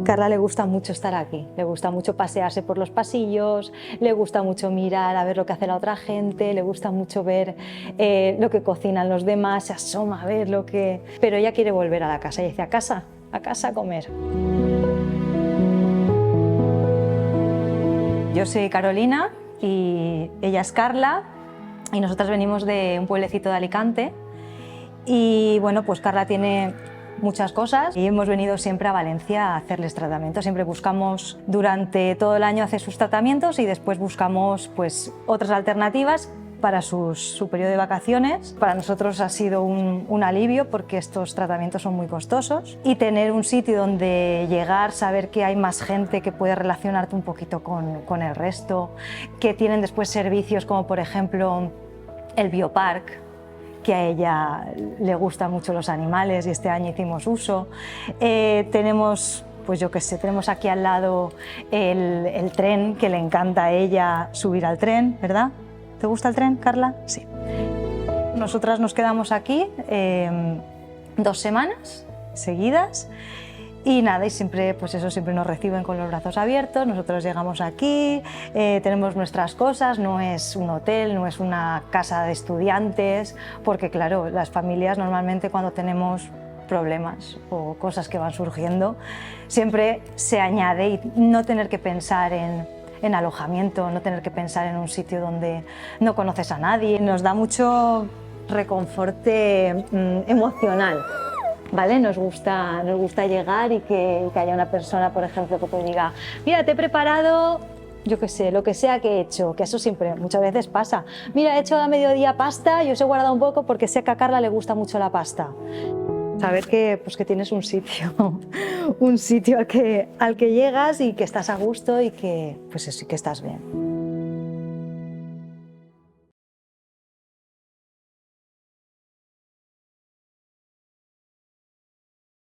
Carla le gusta mucho estar aquí, le gusta mucho pasearse por los pasillos, le gusta mucho mirar a ver lo que hace la otra gente, le gusta mucho ver lo que cocinan los demás, se asoma a ver lo que... Pero ella quiere volver a la casa y dice a casa a comer. Yo soy Carolina y ella es Carla y nosotras venimos de un pueblecito de Alicante y bueno, pues Carla tiene muchas cosas y hemos venido siempre a Valencia a hacerles tratamientos. Siempre buscamos durante todo el año hacer sus tratamientos y después buscamos pues otras alternativas para su periodo de vacaciones. Para nosotros ha sido un alivio porque estos tratamientos son muy costosos y tener un sitio donde llegar, saber que hay más gente que puede relacionarte un poquito con el resto, que tienen después servicios como por ejemplo el Biopark, que a ella le gustan mucho los animales y este año hicimos uso. Tenemos, pues yo qué sé, tenemos aquí al lado el tren, que le encanta a ella subir al tren, ¿verdad? ¿Te gusta el tren, Carla? Sí. Nosotras nos quedamos aquí 2 semanas seguidas y nada, y siempre, pues eso, siempre nos reciben con los brazos abiertos. Nosotros llegamos aquí, tenemos nuestras cosas, no es un hotel, no es una casa de estudiantes, porque claro, las familias normalmente cuando tenemos problemas o cosas que van surgiendo, siempre se añade y no tener que pensar en alojamiento, no tener que pensar en un sitio donde no conoces a nadie. Nos da mucho reconforte emocional. ¿Vale? Nos gusta llegar y que haya una persona, por ejemplo, que te diga mira, te he preparado, yo qué sé, lo que sea que he hecho, que eso siempre, muchas veces pasa. Mira, he hecho a mediodía pasta y os he guardado un poco porque sé que a Carla le gusta mucho la pasta. Saber que, pues, que tienes un sitio, un sitio al que llegas y que estás a gusto y que, pues eso, que estás bien.